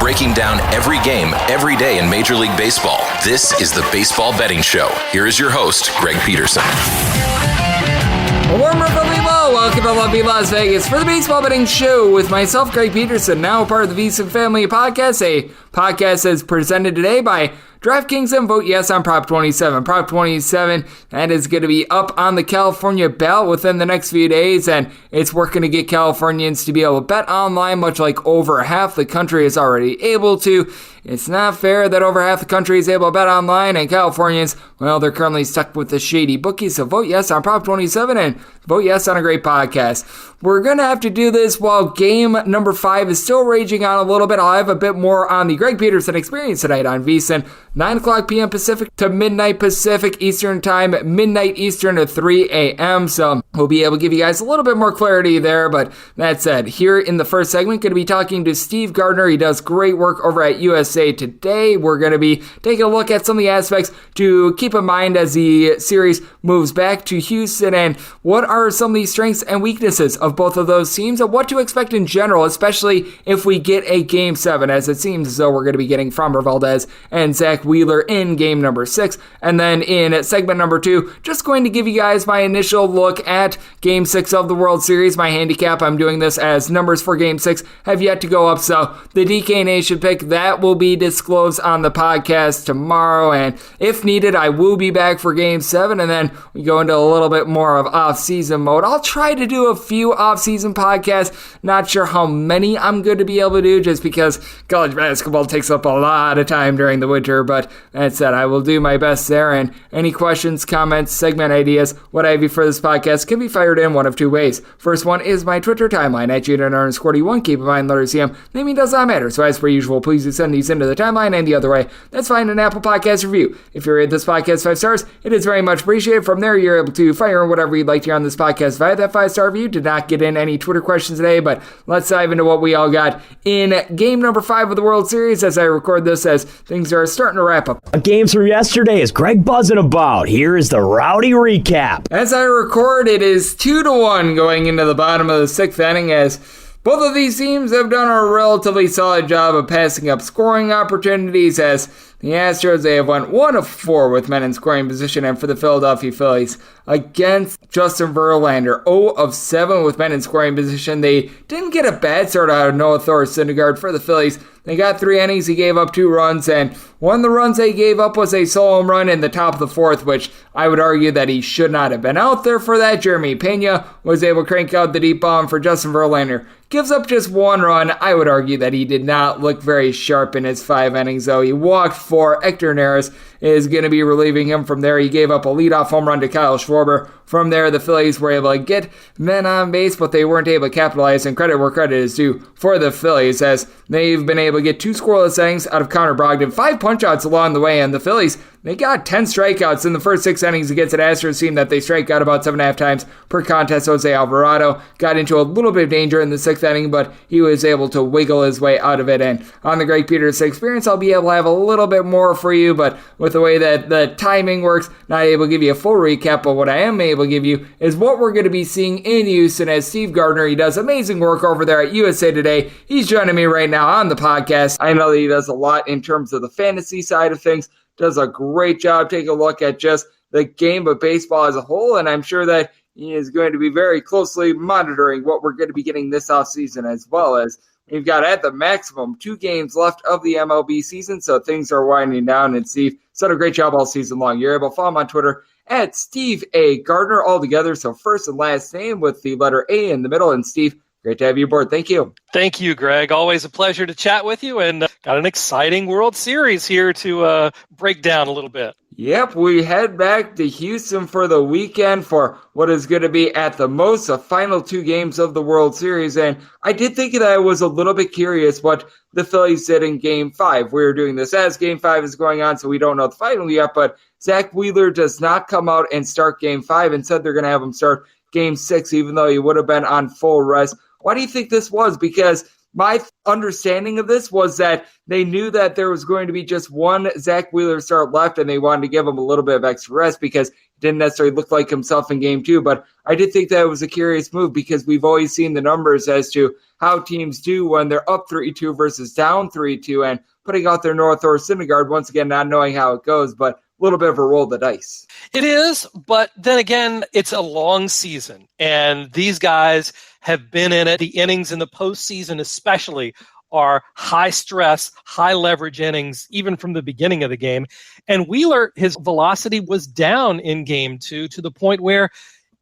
breaking down every game, every day in Major League Baseball. This is the Baseball Betting Show. Here is your host, Greg Peterson. A warm hello, welcome to lovely Las Vegas for the Baseball Betting Show with myself, Greg Peterson, now a part of the VSiN Family Podcast, a podcast that's presented today by DraftKings and Vote Yes on Prop 27. Prop 27, that is going to be up on the California ballot within the next few days, and it's working to get Californians to be able to bet online, much like over half the country is already able to. It's not fair that over half the country is able to bet online, and Californians, well, they're currently stuck with the shady bookies, so vote yes on Prop 27 and vote yes on a great podcast. We're going to have to do this while game number 5 is still raging on a little bit. I'll have a bit more on the Greg Peterson experience tonight on VSiN, 9 o'clock p.m. Pacific to midnight Pacific Eastern Time, midnight Eastern to 3 a.m., so we'll be able to give you guys a little bit more clarity there, but that said, here in the first segment, going to be talking to Steve Gardner. He does great work over at USA Today. We're going to be taking a look at some of the aspects to keep in mind as the series moves back to Houston, and what are some of the strengths and weaknesses of both of those teams, and what to expect in general, especially if we get a Game 7, as it seems as though we're going to be getting Framber Valdez and Zach Wheeler in game number 6. And then in segment number 2, just going to give you guys my initial look at Game 6 of the World Series, my handicap. I'm doing this as numbers for Game 6 have yet to go up, so the DK Nation pick, that will be disclosed on the podcast tomorrow, and if needed, I will be back for Game 7, and then we go into a little bit more of off-season mode. I'll try to do a few off-season podcasts, not sure how many I'm going to be able to do, just because college basketball takes up a lot of time during the winter, but that said, I will do my best there, and any questions, comments, segment ideas, what have you for this podcast can be fired in one of two ways. First one is my Twitter timeline at Junior_41. Keep in mind, letters CM, naming does not matter, so as per usual, please do send these into the timeline, and the other way, that's fine, an Apple Podcast review. If you rate this podcast 5 stars, it is very much appreciated. From there, you're able to fire in whatever you'd like to hear on this podcast via that 5-star review. Did not get in any Twitter questions today, but let's dive into what we all got in game number 5 of the World Series as I record this, as things are starting to wrap up. Games from yesterday is Greg buzzing about. Here is the rowdy recap. As I record, it is 2-1 going into the bottom of the 6th inning, as both of these teams have done a relatively solid job of passing up scoring opportunities, as the Astros, they have went 1 of 4 with men in scoring position, and for the Philadelphia Phillies, against Justin Verlander, 0 of 7 with men in scoring position. They didn't get a bad start out of Noah Syndergaard for the Phillies. They got 3 innings, he gave up 2 runs, and one of the runs they gave up was a solo home run in the top of the 4th, which I would argue that he should not have been out there for that. Jeremy Pena was able to crank out the deep bomb for Justin Verlander. Gives up just 1 run. I would argue that he did not look very sharp in his 5 innings, though. He walked 4. Hector Neris is going to be relieving him from there. He gave up a leadoff home run to Kyle Schwarber. From there, the Phillies were able to get men on base, but they weren't able to capitalize, and credit where credit is due for the Phillies, as they've been able to get 2 scoreless innings out of Connor Brogdon, 5 punch-outs along the way, and the Phillies, they got 10 strikeouts in the first 6 innings against an Astros team that they strike out about 7.5 times per contest. Jose Alvarado got into a little bit of danger in the 6th inning, but he was able to wiggle his way out of it. And on the Greg Peterson experience, I'll be able to have a little bit more for you, but with the way that the timing works, not able to give you a full recap, but what I am able to give you is what we're going to be seeing in Houston, as Steve Gardner, he does amazing work over there at USA Today. He's joining me right now on the podcast. I know that he does a lot in terms of the fantasy side of things, does a great job taking a look at just the game of baseball as a whole, and I'm sure that he is going to be very closely monitoring what we're going to be getting this offseason, as well as we've got at the maximum 2 games left of the MLB season, so things are winding down, and Steve done a great job all season long. You're able to follow him on Twitter at Steve A. Gardner all together, so first and last name with the letter A in the middle, and Steve, great to have you aboard. Thank you. Thank you, Greg. Always a pleasure to chat with you, and got an exciting World Series here to break down a little bit. Yep, we head back to Houston for the weekend for what is going to be at the most the final 2 games of the World Series. And I did think that I was a little bit curious what the Phillies did in Game 5. We're doing this as Game 5 is going on, so we don't know the final yet. But Zach Wheeler does not come out and start Game 5. Instead, they're going to have him start Game 6, even though he would have been on full rest. Why do you think this was? Because my understanding of this was that they knew that there was going to be just one Zach Wheeler start left, and they wanted to give him a little bit of extra rest because he didn't necessarily look like himself in game 2. But I did think that was a curious move because we've always seen the numbers as to how teams do when they're up 3-2 versus down 3-2, and putting out their North or Syndergaard, once again, not knowing how it goes, but a little bit of a roll of the dice. It is, but then again, it's a long season, and these guys have been in it. The innings in the postseason especially are high stress, high leverage innings, even from the beginning of the game. And Wheeler, his velocity was down in game 2 to the point where,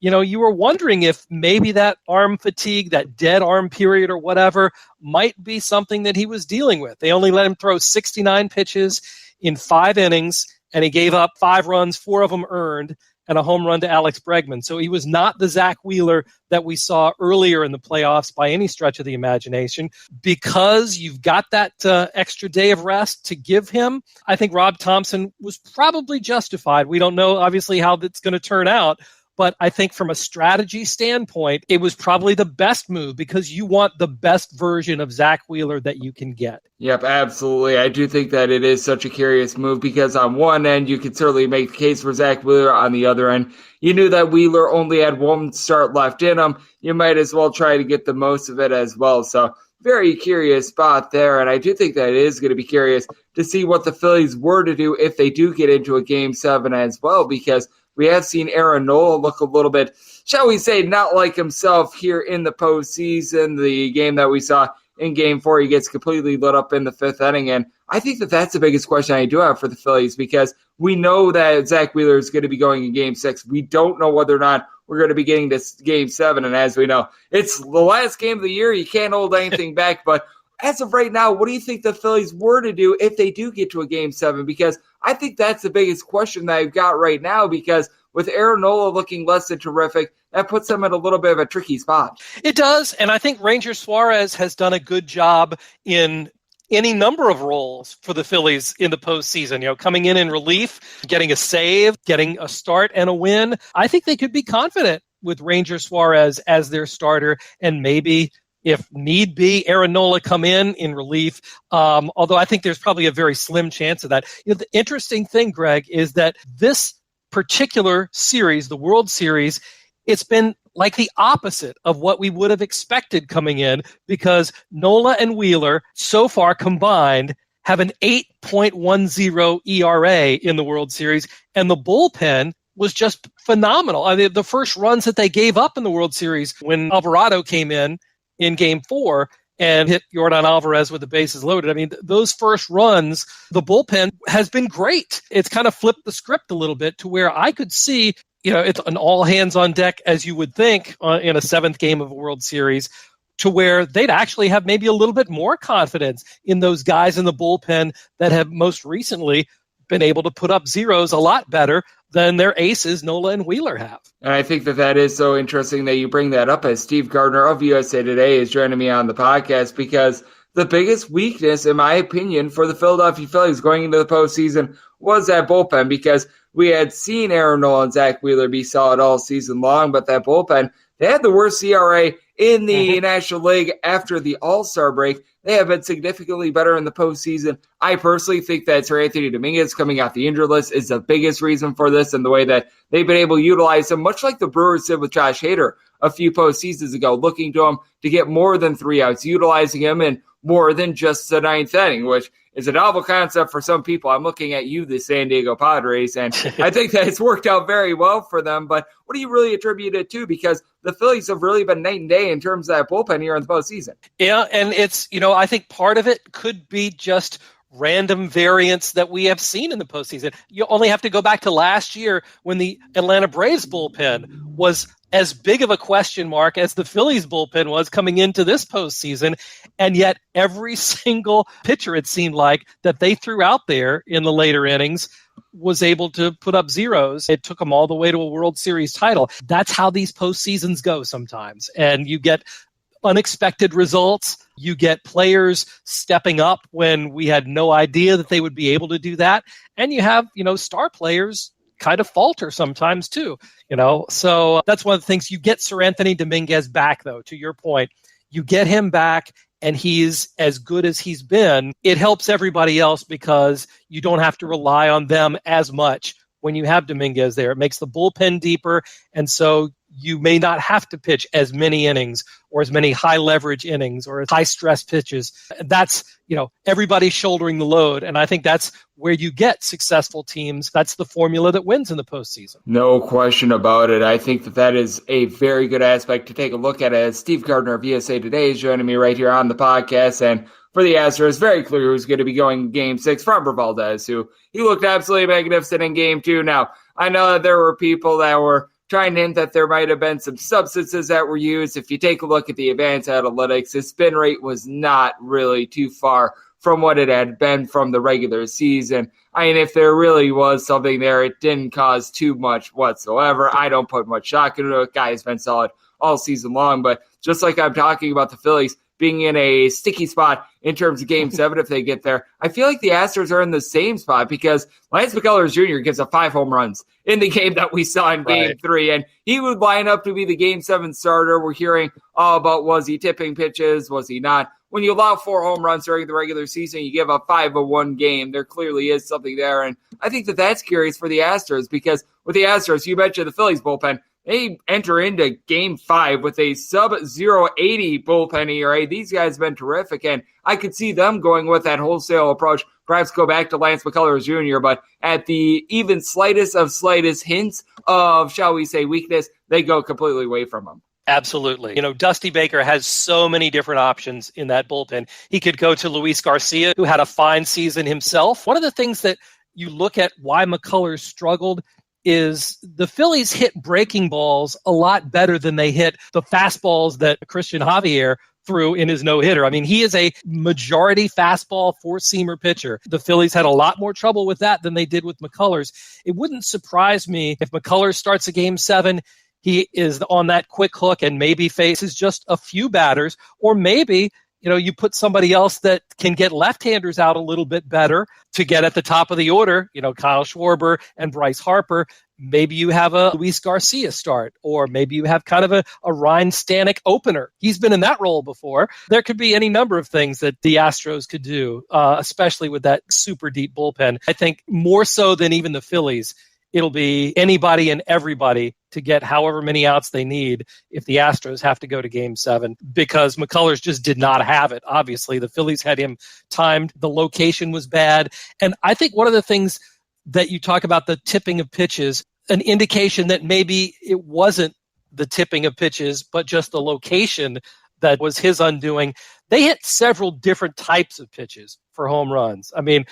you were wondering if maybe that arm fatigue, that dead arm period or whatever, might be something that he was dealing with. They only let him throw 69 pitches in 5 innings, and he gave up 5 runs, 4 of them earned, and a home run to Alex Bregman. So he was not the Zach Wheeler that we saw earlier in the playoffs by any stretch of the imagination. Because you've got that extra day of rest to give him, I think Rob Thompson was probably justified. We don't know, obviously, how that's going to turn out. But I think from a strategy standpoint, it was probably the best move because you want the best version of Zach Wheeler that you can get. Yep, absolutely. I do think that it is such a curious move because on one end, you could certainly make the case for Zach Wheeler. On the other end, you knew that Wheeler only had one start left in him. You might as well try to get the most of it as well. So very curious spot there. And I do think that it is going to be curious to see what the Phillies were to do if they do get into a Game 7 as well, because we have seen Aaron Nola look a little bit, shall we say, not like himself here in the postseason. The game that we saw in Game 4, he gets completely lit up in the 5th inning. And I think that that's the biggest question I do have for the Phillies because we know that Zach Wheeler is going to be going in Game 6. We don't know whether or not we're going to be getting to Game 7. And as we know, it's the last game of the year. You can't hold anything back. But as of right now, what do you think the Phillies were to do if they do get to a Game 7? Because I think that's the biggest question that I've got right now because with Aaron Nola looking less than terrific, that puts them in a little bit of a tricky spot. It does, and I think Ranger Suarez has done a good job in any number of roles for the Phillies in the postseason. Coming in relief, getting a save, getting a start and a win. I think they could be confident with Ranger Suarez as their starter, and maybe, if need be, Aaron Nola come in relief. Although I think there's probably a very slim chance of that. The interesting thing, Greg, is that this particular series, the World Series, it's been like the opposite of what we would have expected coming in because Nola and Wheeler so far combined have an 8.10 ERA in the World Series, and the bullpen was just phenomenal. I mean, the first runs that they gave up in the World Series when Alvarado came in Game 4 and hit Yordan Alvarez with the bases loaded. I mean, those first runs, the bullpen has been great. It's kind of flipped the script a little bit to where I could see, it's an all hands on deck, as you would think, in a 7th game of a World Series, to where they'd actually have maybe a little bit more confidence in those guys in the bullpen that have most recently been able to put up zeros a lot better than their aces, Nola and Wheeler, have. And I think that is so interesting that you bring that up, as Steve Gardner of USA Today is joining me on the podcast, because the biggest weakness, in my opinion, for the Philadelphia Phillies going into the postseason was that bullpen, because we had seen Aaron Nola and Zach Wheeler be solid all season long, but that bullpen, they had the worst ERA in the National League after the All-Star break. They have been significantly better in the postseason. I personally think that Sir Anthony Dominguez coming off the injured list is the biggest reason for this, and the way that they've been able to utilize him, much like the Brewers did with Josh Hader a few postseasons ago, looking to him to get more than 3 outs, utilizing him in more than just the 9th inning, which is a novel concept for some people. I'm looking at you, the San Diego Padres, and I think that it's worked out very well for them. But what do you really attribute it to? Because the Phillies have really been night and day in terms of that bullpen here in the postseason. Yeah, and it's, I think part of it could be just random variants that we have seen in the postseason. You only have to go back to last year when the Atlanta Braves bullpen was as big of a question mark as the Phillies bullpen was coming into this postseason, and yet every single pitcher, it seemed like, that they threw out there in the later innings was able to put up zeros. It took them all the way to a World Series title. That's how these postseasons go sometimes, and you get unexpected results. You get players stepping up when we had no idea that they would be able to do that, and you have, star players kind of falter sometimes too, so that's one of the things. You get Sir Anthony Dominguez back, though, to your point. You get him back, and he's as good as he's been, it helps everybody else because you don't have to rely on them as much when you have Dominguez there. It makes the bullpen deeper, and so you may not have to pitch as many innings or as many high leverage innings or high stress pitches. That's, everybody's shouldering the load. And I think that's where you get successful teams. That's the formula that wins in the postseason. No question about it. I think that is a very good aspect to take a look at, as Steve Gardner of USA Today is joining me right here on the podcast. And for the Astros, very clear who's going to be going Game 6 from Valdez, who he looked absolutely magnificent in Game 2. Now, I know that there were people that were trying to hint that there might have been some substances that were used. If you take a look at the advanced analytics, his spin rate was not really too far from what it had been from the regular season. I mean, if there really was something there, it didn't cause too much whatsoever. I don't put much stock into it. Guy has been solid all season long, but just like I'm talking about the Phillies being in a sticky spot in terms of Game 7 if they get there, I feel like the Astros are in the same spot because Lance McCullers Jr. gives up 5 home runs in the game that we saw in Game 3, and he would line up to be the Game 7 starter. We're hearing all about, was he tipping pitches, was he not? When you allow 4 home runs during the regular season, you give up 5 in one game. There clearly is something there, and I think that's curious for the Astros because with the Astros, you mentioned the Phillies bullpen, they enter into Game 5 with a sub-0.80 bullpen ERA. These guys have been terrific, and I could see them going with that wholesale approach, perhaps go back to Lance McCullers Jr., but at the even slightest hints of, shall we say, weakness, they go completely away from him. Absolutely. Dusty Baker has so many different options in that bullpen. He could go to Luis Garcia, who had a fine season himself. One of the things that you look at why McCullers struggled is the Phillies hit breaking balls a lot better than they hit the fastballs that Christian Javier threw in his no-hitter. I mean, he is a majority fastball four-seamer pitcher. The Phillies had a lot more trouble with that than they did with McCullers. It wouldn't surprise me if McCullers starts a Game 7, he is on that quick hook and maybe faces just a few batters, or maybe you put somebody else that can get left-handers out a little bit better to get at the top of the order, Kyle Schwarber and Bryce Harper. Maybe you have a Luis Garcia start, or maybe you have kind of a Ryan Stanek opener. He's been in that role before. There could be any number of things that the Astros could do, especially with that super deep bullpen. I think more so than even the Phillies, it'll be anybody and everybody to get however many outs they need if the Astros have to go to Game 7, because McCullers just did not have it. Obviously, the Phillies had him timed. The location was bad. And I think one of the things that you talk about, the tipping of pitches, an indication that maybe it wasn't the tipping of pitches, but just the location that was his undoing. They hit several different types of pitches for home runs. I mean,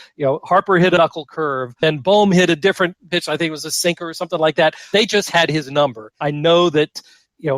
Harper hit a knuckle curve, and Bohm hit a different pitch. I think it was a sinker or something like that. They just had his number. I know that,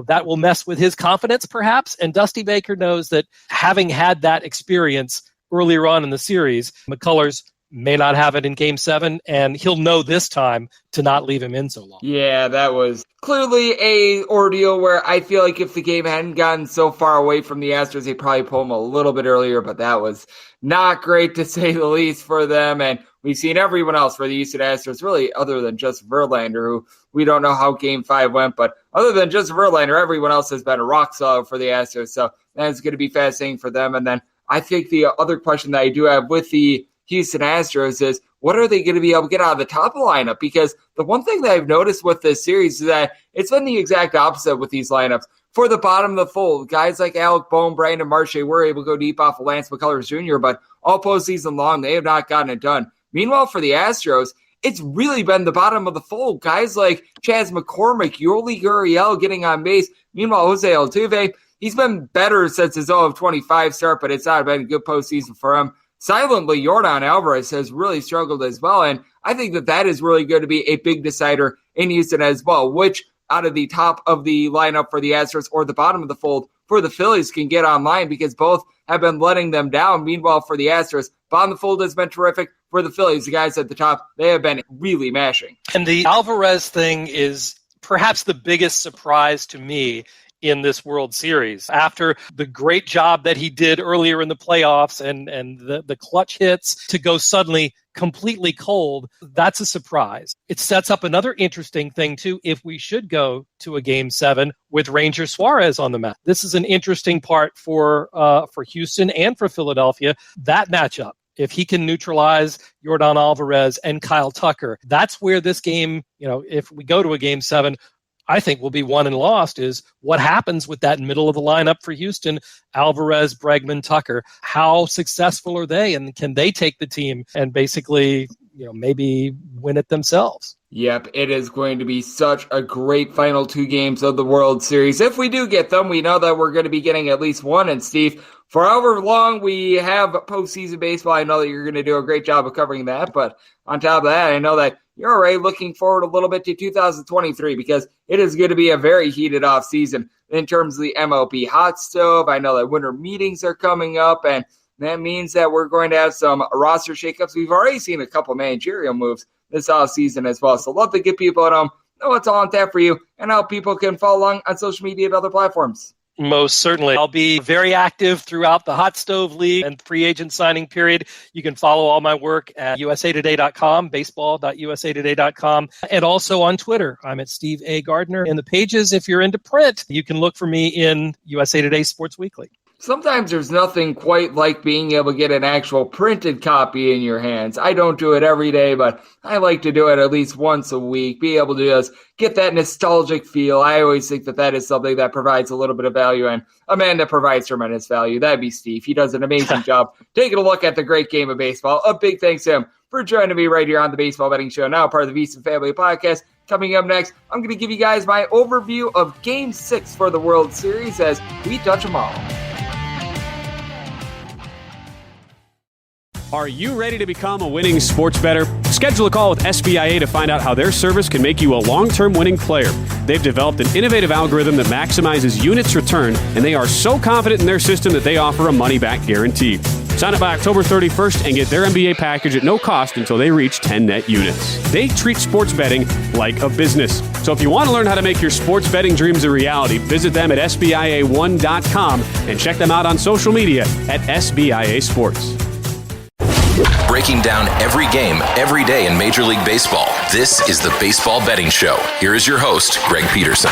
that will mess with his confidence perhaps. And Dusty Baker knows that having had that experience earlier on in the series, McCullers may not have it in Game 7, and he'll know this time to not leave him in so long. Yeah, that was clearly a ordeal where I feel like if the game hadn't gotten so far away from the Astros, they'd probably pull him a little bit earlier, but that was not great to say the least for them. And we've seen everyone else for the Houston Astros, really, other than just Verlander, who we don't know how Game 5 went, but other than just Verlander, everyone else has been a rock solid for the Astros. So that's going to be fascinating for them. And then I think the other question that I do have with the Houston Astros is, what are they going to be able to get out of the top of the lineup? Because the one thing that I've noticed with this series is that it's been the exact opposite with these lineups. For the bottom of the fold, guys like Alec Bohm, Brandon Marche were able to go deep off of Lance McCullers Jr., but all postseason long, they have not gotten it done. Meanwhile, for the Astros, it's really been the bottom of the fold. Guys like Chas McCormick, Yoli Gurriel getting on base. Meanwhile, Jose Altuve, he's been better since his 0-25 start, but it's not been a good postseason for him. Silently, Yordan Alvarez has really struggled as well, and I think that is really going to be a big decider in Houston as well, which out of the top of the lineup for the Astros or the bottom of the fold for the Phillies can get online, because both have been letting them down. Meanwhile, for the Astros, bottom of the fold has been terrific. For the Phillies, the guys at the top, they have been really mashing. And the Alvarez thing is perhaps the biggest surprise to me in this World Series. After the great job that he did earlier in the playoffs and the clutch hits, to go suddenly completely cold, that's a surprise. It sets up another interesting thing, too, if we should go to a Game 7 with Ranger Suarez on the mat. This is an interesting part for Houston and for Philadelphia, that matchup. If he can neutralize Yordan Alvarez and Kyle Tucker, that's where this game, if we go to a Game 7, I think will be won and lost, is what happens with that middle of the lineup for Houston, Alvarez, Bregman, Tucker. How successful are they, and can they take the team and basically, maybe win it themselves? Yep, it is going to be such a great final 2 games of the World Series. If we do get them, we know that we're going to be getting at least one. And Steve, for however long we have postseason baseball, I know that you're going to do a great job of covering that. But on top of that, I know that you're already looking forward a little bit to 2023 because it is going to be a very heated off season in terms of the MLB hot stove. I know that winter meetings are coming up, and that means that we're going to have some roster shakeups. We've already seen a couple managerial moves this offseason as well. So love to get people at home know what's all on tap for you and how people can follow along on social media and other platforms. Most certainly. I'll be very active throughout the Hot Stove League and free agent signing period. You can follow all my work at usatoday.com, baseball.usatoday.com, and also on Twitter. I'm at Steve A. Gardner. In the pages, if you're into print, you can look for me in USA Today Sports Weekly. Sometimes there's nothing quite like being able to get an actual printed copy in your hands. I don't do it every day, but I like to do it at least once a week, be able to just get that nostalgic feel. I always think that that is something that provides a little bit of value, and a man that provides tremendous value, that'd be Steve. He does an amazing job taking a look at the great game of baseball. A big thanks to him for joining me right here on the Baseball Betting Show, now part of the VSiN Family Podcast. Coming up next, I'm going to give you guys my overview of Game 6 for the World Series as we touch them all. Are you ready to become a winning sports bettor? Schedule a call with SBIA to find out how their service can make you a long-term winning player. They've developed an innovative algorithm that maximizes units return, and they are so confident in their system that they offer a money-back guarantee. Sign up by October 31st and get their MBA package at no cost until they reach 10 net units. They treat sports betting like a business. So if you want to learn how to make your sports betting dreams a reality, visit them at SBIA1.com and check them out on social media at SBIA Sports. Breaking down every game, every day in Major League Baseball. This is the Baseball Betting Show. Here is your host, Greg Peterson.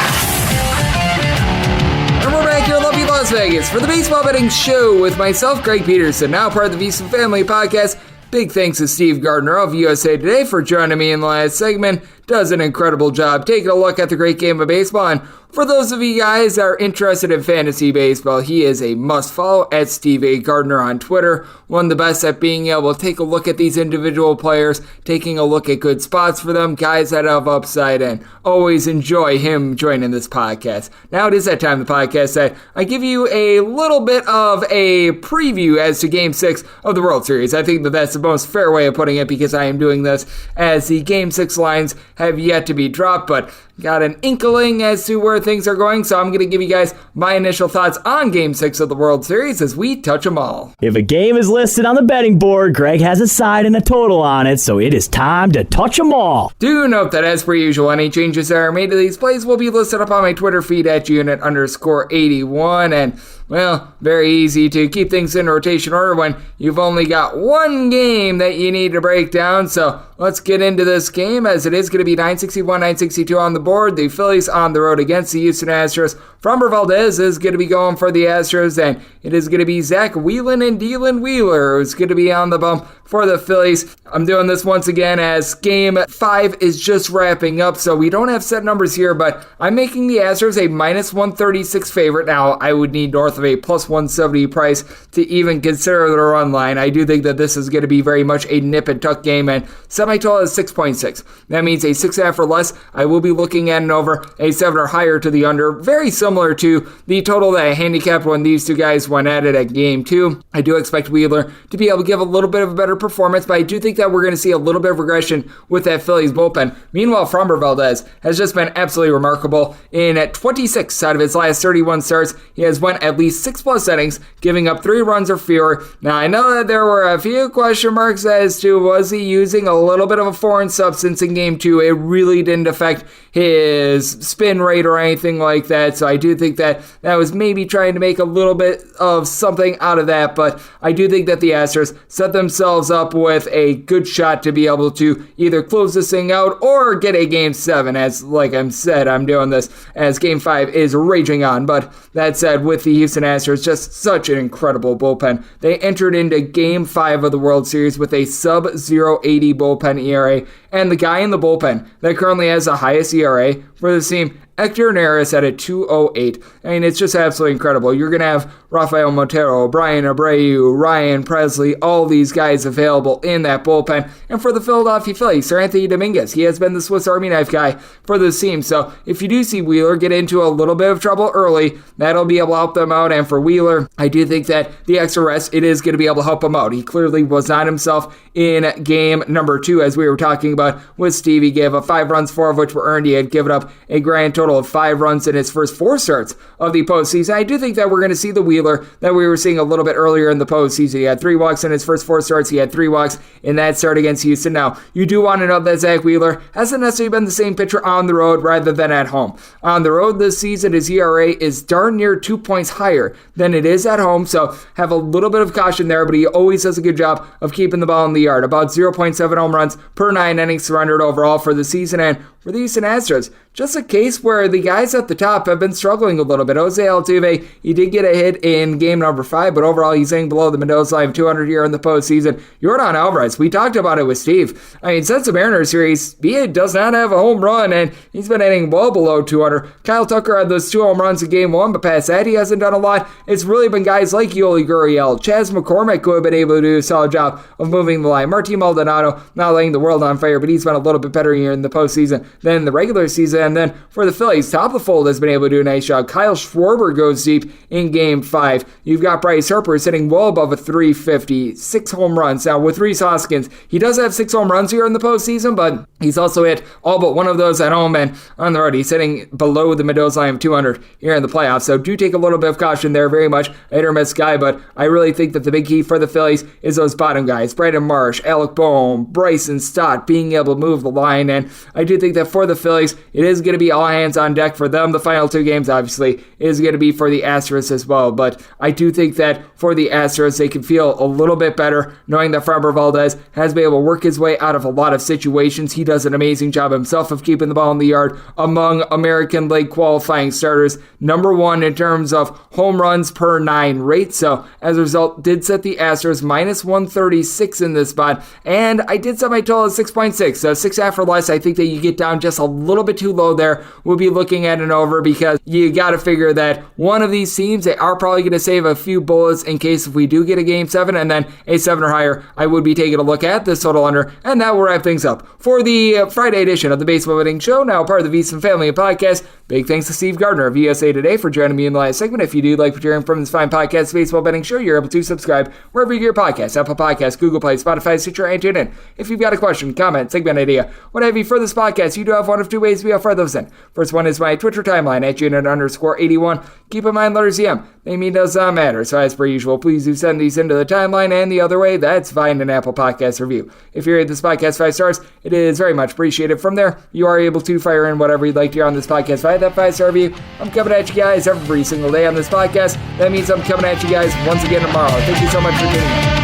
And we're back here in lovely Las Vegas for the Baseball Betting Show with myself, Greg Peterson, now part of the VSiN Family Podcast. Big thanks to Steve Gardner of USA Today for joining me in the last segment. Does an incredible job taking a look at the great game of baseball. And for those of you guys that are interested in fantasy baseball, he is a must-follow at Steve A. Gardner on Twitter. One of the best at being able to take a look at these individual players, taking a look at good spots for them, guys that have upside, and always enjoy him joining this podcast. Now it is that time of the podcast that I give you a little bit of a preview as to Game 6 of the World Series. I think that that's the most fair way of putting it because I am doing this as the Game 6 lines have yet to be dropped, but got an inkling as to where things are going, so I'm going to give you guys my initial thoughts on Game 6 of the World Series as we touch them all. If a game is listed on the betting board, Greg has a side and a total on it, so it is time to touch them all. Do note that as per usual, any changes that are made to these plays will be listed up on my Twitter feed at unit_81, and well, very easy to keep things in rotation order when you've only got one game that you need to break down. So let's get into this game as it is going to be 961, 962 on the board. The Phillies on the road against the Houston Astros. Framber Valdez is going to be going for the Astros, and it is going to be Zach Whelan and Dylan Wheeler who's going to be on the bump for the Phillies. I'm doing this once again as Game 5 is just wrapping up, so we don't have set numbers here, but I'm making the Astros a minus 136 favorite. Now, I would need north of a plus 170 price to even consider the run line. I do think that this is going to be very much a nip and tuck game, and semi-total is 6.6. That means a 6.5 or less. I will be looking at an over, a 7 or higher to the under. Very similar to the total that I handicapped when these two guys went at it at Game 2. I do expect Wheeler to be able to give a little bit of a better performance, but I do think that we're going to see a little bit of regression with that Phillies bullpen. Meanwhile, Framber Valdez has just been absolutely remarkable. In 26 out of his last 31 starts, he has went at least least 6+ innings, giving up 3 runs or fewer. Now, I know that there were a few question marks as to was he using a little bit of a foreign substance in Game 2. It really didn't affect his spin rate or anything like that, so I do think that was maybe trying to make a little bit of something out of that, but I do think that the Astros set themselves up with a good shot to be able to either close this thing out or get a Game 7, as like I said, I'm doing this as Game 5 is raging on. But that said, with the Houston Astros, just such an incredible bullpen. They entered into Game 5 of the World Series with a sub-0.80 bullpen ERA, and the guy in the bullpen that currently has the highest ERA for the team, Hector Neris, at a 2.08. I mean, it's just absolutely incredible. You're going to have Rafael Montero, Brian Abreu, Ryan Presley, all these guys available in that bullpen. And for the Philadelphia Phillies, Sir Anthony Dominguez, he has been the Swiss Army knife guy for this team. So if you do see Wheeler get into a little bit of trouble early, that'll be able to help them out. And for Wheeler, I do think that the extra rest, it is going to be able to help him out. He clearly was not himself in game number 2, as we were talking about with Steve. He gave up 5 runs, 4 of which were earned. He had given up a grand total of 5 runs in his first 4 starts of the postseason. I do think that we're going to see the Wheeler that we were seeing a little bit earlier in the postseason. He had 3 walks in his first 4 starts. He had 3 walks in that start against Houston. Now, you do want to know that Zach Wheeler hasn't necessarily been the same pitcher on the road rather than at home. On the road this season, his ERA is darn near 2 points higher than it is at home, so have a little bit of caution there, but he always does a good job of keeping the ball in the yard. About 0.7 home runs per 9 innings surrendered overall for the season. And for the Houston Astros, just a case where the guys at the top have been struggling a little bit. Jose Altuve, he did get a hit in game number 5, but overall he's hitting below the Mendoza line of 200 here in the postseason. Yordan Alvarez, we talked about it with Steve. I mean, since the Mariners series, he does not have a home run, and he's been hitting well below 200. Kyle Tucker had those 2 home runs in game 1, but past that, he hasn't done a lot. It's really been guys like Yoli Gurriel, Chas McCormick, who have been able to do a solid job of moving the line. Martin Maldonado, not laying the world on fire, but he's been a little bit better here in the postseason than in the regular season. And then for the Phillies, top of the fold has been able to do a nice job. Kyle Schwarber goes deep in game 5. You've got Bryce Harper sitting well above a 350, 6 home runs. Now with Rhys Hoskins, he does have 6 home runs here in the postseason, but he's also hit all but one of those at home, and on the road he's sitting below the Mendoza line of 200 here in the playoffs. So do take a little bit of caution there. Very much a hit or miss guy, but I really think that the big key for the Phillies is those bottom guys. Brandon Marsh, Alec Bohm, Bryson Stott being able to move the line, and I do think that for the Phillies, it is going to be all hands on deck for them. The final 2 games, obviously, is going to be for the Astros as well, but I do think that for the Astros, they can feel a little bit better knowing that Framber Valdez has been able to work his way out of a lot of situations. He does an amazing job himself of keeping the ball in the yard among American League qualifying starters. Number 1 in terms of home runs per 9 rate, so as a result, did set the Astros minus 136 in this spot, and I did set my total at 6.6, so 6.5 or less. I think that you get down just a little bit too low there. We'll be looking at an over because you got to figure that one of these teams, they are probably going to save a few bullets in case if we do get a game 7 and then a 7 or higher. I would be taking a look at this total under, and that will wrap things up for the Friday edition of the Baseball Betting Show, now part of the VSiN Family podcast. Big thanks to Steve Gardner of USA Today for joining me in the last segment. If you do like what you're hearing from this fine podcast, Baseball Betting Show, you're able to subscribe wherever you get your podcasts, Apple Podcasts, Google Play, Spotify, Stitcher, and TuneIn. If you've got a question, comment, segment idea, what have you for this podcast, you do have one of 2 ways to be able to fire those in. First one is my Twitter timeline at @unit_81. Keep in mind, letters EM, they mean does not matter. So as per usual, please do send these into the timeline, and the other way, that's find an Apple Podcast review. If you rate this podcast 5 stars, it is very much appreciated. From there, you are able to fire in whatever you'd like to hear on this podcast via that 5-star review. I'm coming at you guys every single day on this podcast. That means I'm coming at you guys once again tomorrow. Thank you so much for tuning in.